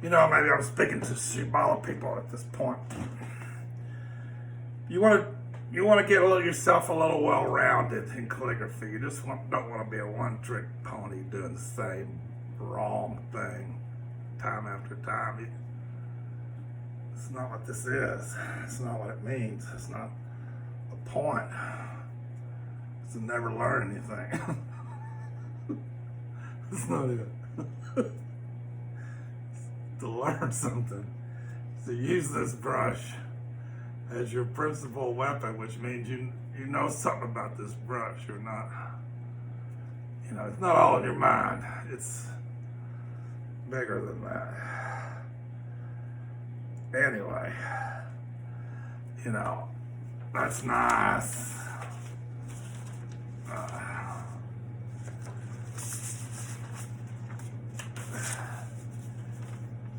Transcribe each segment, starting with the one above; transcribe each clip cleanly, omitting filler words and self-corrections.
maybe I'm speaking to Shibala people at this point. You want to get yourself a little well-rounded in calligraphy. You just don't want to be a one-trick pony doing the same wrong thing time after time. It's not what this is. It's not what it means. It's not the point. It's to never learn anything. It's not it. It's to learn something. To use this brush as your principal weapon, which means you know something about this brush. You're not, it's not all in your mind. It's bigger than that. Anyway, that's nice.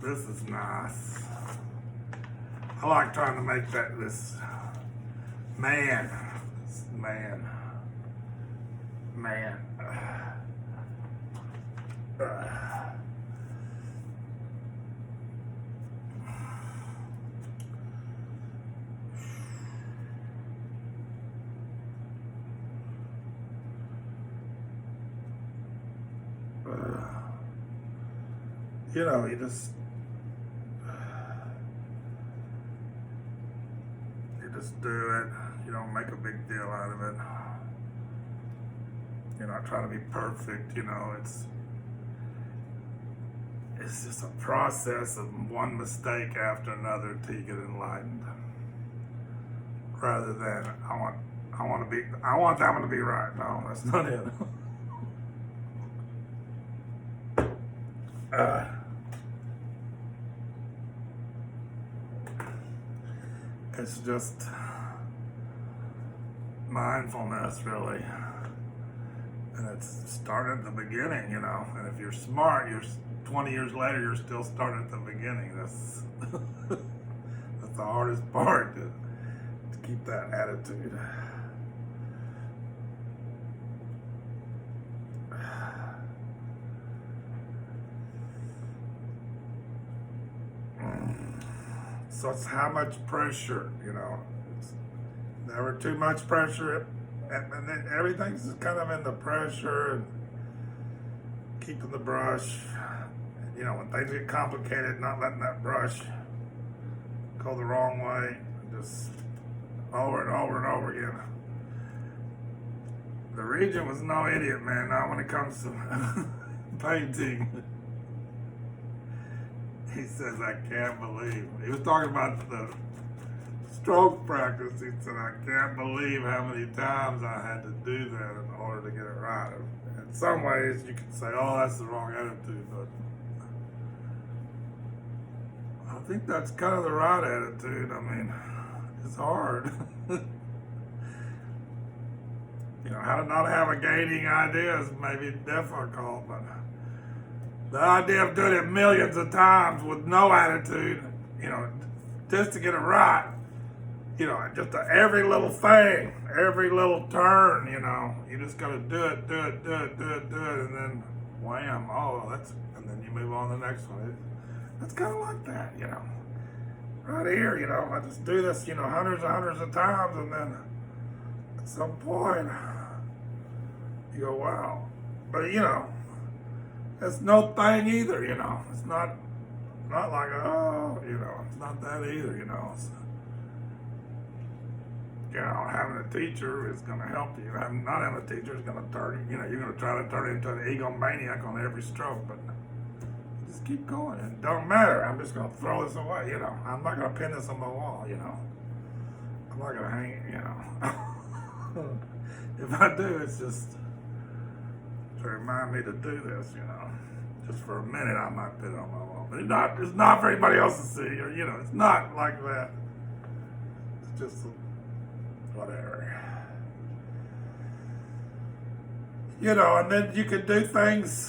This is nice. I like trying to make this man. you just do it. You don't make a big deal out of it. You're not trying to be perfect. It's just a process of one mistake after another until you get enlightened. Rather than I want that one to be right. No, that's not it. It's just mindfulness, really. And it's starting at the beginning, And if you're smart, 20 years later, you're still starting at the beginning. That's the hardest part, to keep that attitude. So it's how much pressure, It's never too much pressure, and then everything's kind of in the pressure and keeping the brush. When things get complicated, not letting that brush go the wrong way, just over and over and over again. The Regent was no idiot, man, not when it comes to painting. He says, I can't believe. He was talking about the stroke practice. He said, I can't believe how many times I had to do that in order to get it right. In some ways, you can say, oh, that's the wrong attitude, but I think that's kind of the right attitude. I mean, it's hard. How to not have a gating idea is maybe difficult, but the idea of doing it millions of times with no attitude, just to get it right, just every little thing, every little turn, you just got to do it, and then wham, and then you move on to the next one. That's kind of like that, Right here, I just do this, hundreds and hundreds of times, and then at some point, you go, wow. But, it's no thing either, It's not like, it's not that either, It's, having a teacher is going to help you. Not having a teacher is going to turn you, you're going to try to turn into an egomaniac on every stroke, but just keep going. It don't matter. I'm just going to throw this away, I'm not going to pin this on the wall, I'm not going to hang it, If I do, it's just to remind me to do this, Just for a minute, I might put it on my wall. But it's not for anybody else to see, or, it's not like that. It's just whatever. And then you can do things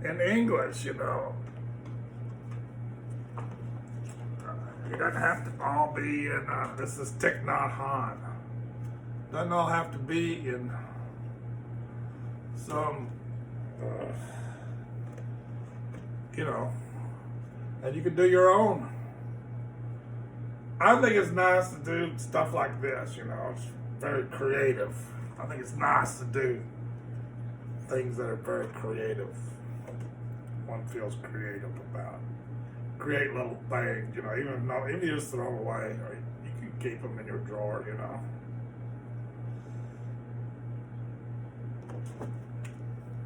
in English, It doesn't have to all be in, this is Thich Nhat Hanh. Doesn't all have to be in some, And you can do your own. I think it's nice to do stuff like this, you know, it's very creative. I think it's nice to do things that are very creative. One feels creative about. Create little things, you know, even if you just throw them away, or you can keep them in your drawer, you know.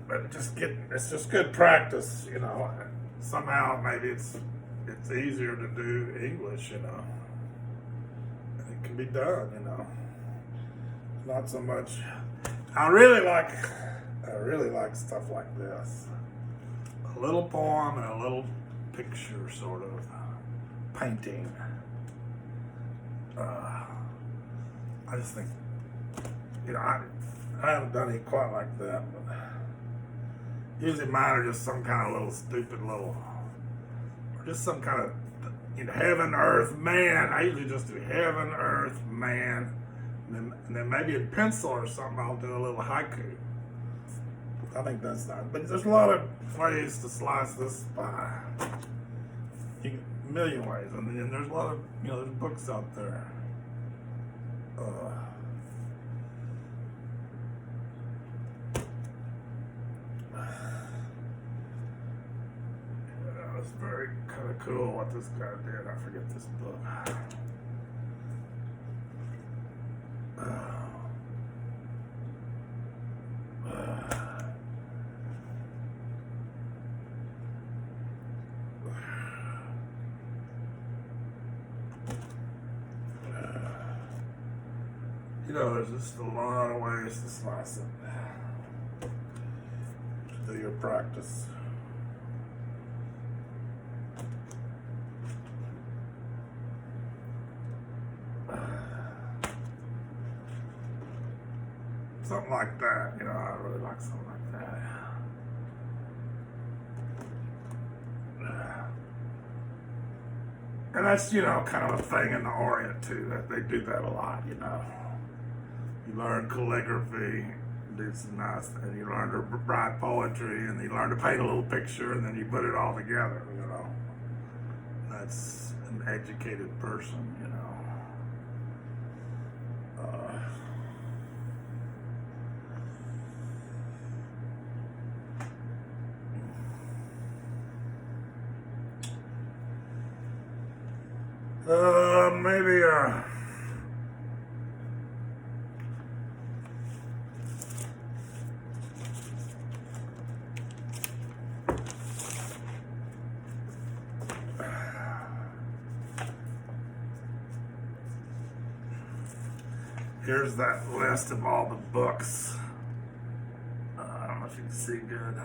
But it's just good practice, you know. Somehow maybe it's easier to do English, you know. And it can be done, you know. Not so much. I really like stuff like this. A little poem and a little picture, sort of painting. I just think, you know, I haven't done any quite like that, but usually mine are just some kind of little stupid little, or just some kind of, you know, heaven, earth, man. I usually just do heaven, earth, man, and then maybe in pencil or something I'll do a little haiku. I think that's nice. But there's a lot of ways to slice this pie. A million ways. And then there's a lot of, you know, there's books out there. It's very kind of cool what this guy did. I forget this book. You know, there's just a lot of ways to slice it. To do your practice. Something like that, you know, I really like something like that. And that's, you know, kind of a thing in the Orient too, that they do that a lot, you know. You learn calligraphy, do some nice, and you learn to write poetry, and you learn to paint a little picture, and then you put it all together, you know. That's an educated person, you know. Maybe, here's that list of all the books. I don't know if you can see good.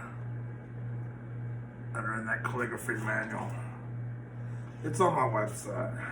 That are in that calligraphy manual. It's on my website.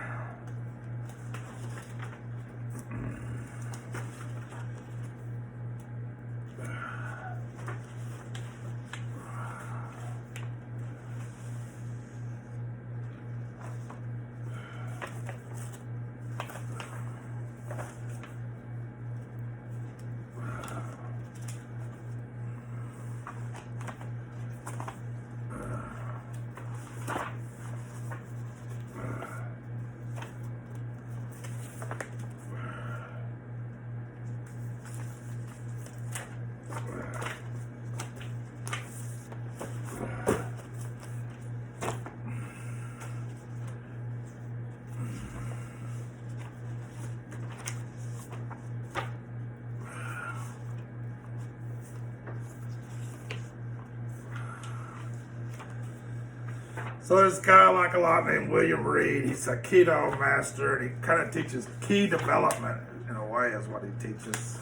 So there's a guy I like a lot named William Reed. He's a keto master, and he kind of teaches key development in a way is what he teaches.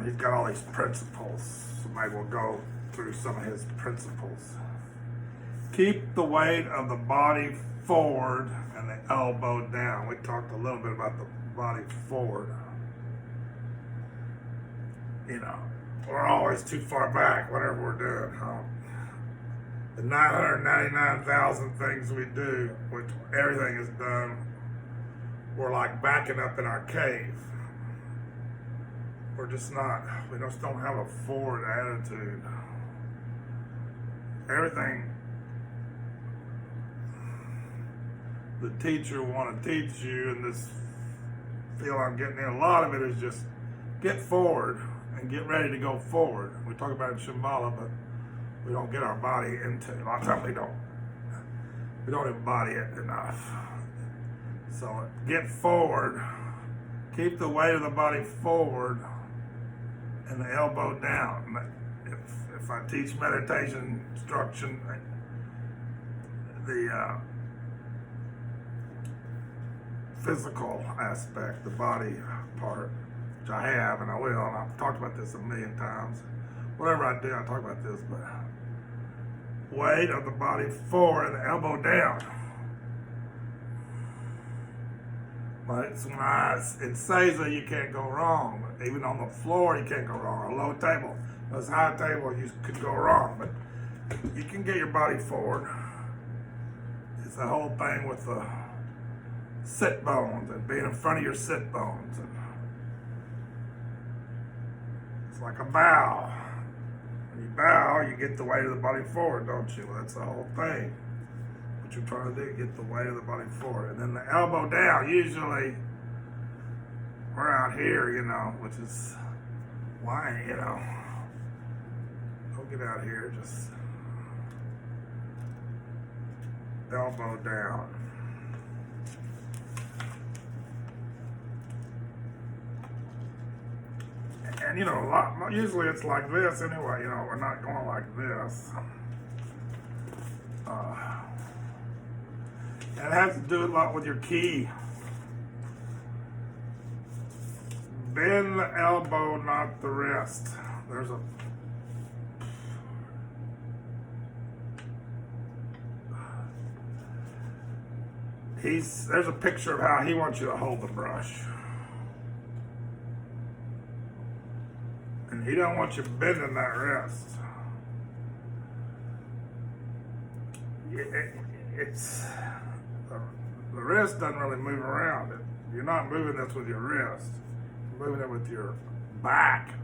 He's got all these principles, so maybe we'll go through some of his principles. Keep the weight of the body forward and the elbow down. We talked a little bit about the body forward. You know, we're always too far back, whatever we're doing. The 999,000 things we do, which everything is done, we're like backing up in our cave. We just don't have a forward attitude. everything the teacher want to teach you in this field I'm getting in, a lot of it is just get forward and get ready to go forward. We talk about it in Shambhala, but we don't get our body into it. A lot of times we don't embody it enough. So get forward, keep the weight of the body forward and the elbow down. If I teach meditation instruction, the physical aspect, the body part, which I have and I will, and I've talked about this a million times. Whatever I do, I talk about this, but weight of the body forward and the elbow down. But it's when it says that you can't go wrong. But even on the floor, you can't go wrong. A low table, a high table, you could go wrong. But you can get your body forward. It's the whole thing with the sit bones and being in front of your sit bones. And it's like a bow. When you bow, you get the weight of the body forward, don't you? Well, that's the whole thing. What you're trying to do, get the weight of the body forward. And then the elbow down, usually we're out here, which is why, don't get out here, just elbow down. And usually it's like this anyway, we're not going like this. And it has to do a lot with your key. Bend the elbow, not the wrist. There's a picture of how he wants you to hold the brush. And he don't want you bending that wrist. The wrist doesn't really move around. You're not moving this with your wrist. You're moving it with your back.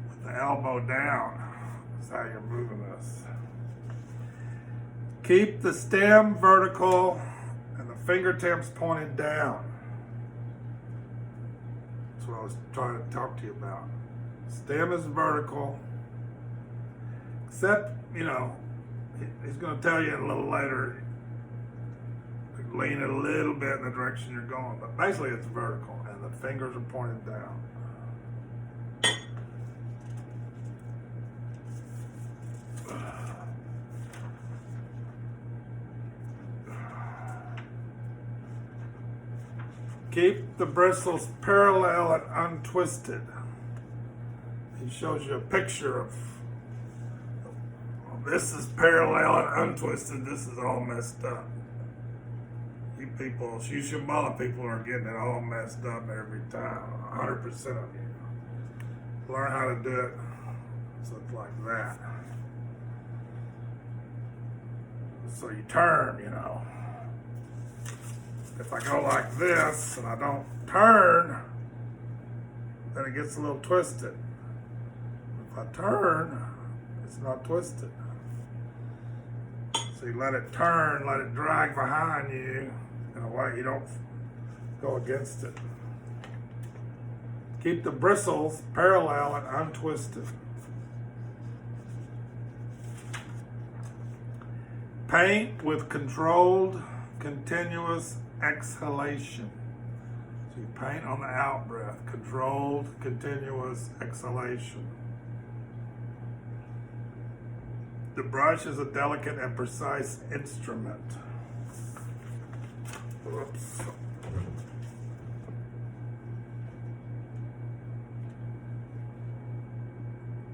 With the elbow down. That's how you're moving this. Keep the stem vertical and the fingertips pointed down. That's what I was trying to talk to you about. Stem is vertical. Except, he's going to tell you a little later, lean it a little bit in the direction you're going, but basically it's vertical and the fingers are pointed down. Keep the bristles parallel and untwisted. He shows you a picture of this is parallel and untwisted. This is all messed up. You Shambhala people are getting it all messed up every time. 100% of you. Learn how to do it so it's like that. So you turn, If I go like this and I don't turn, then it gets a little twisted. If I turn, it's not twisted. So you let it turn, let it drag behind you in a way you don't go against it. Keep the bristles parallel and untwisted. Paint with controlled, continuous exhalation. So you paint on the out breath, controlled, continuous exhalation. The brush is a delicate and precise instrument. Oops.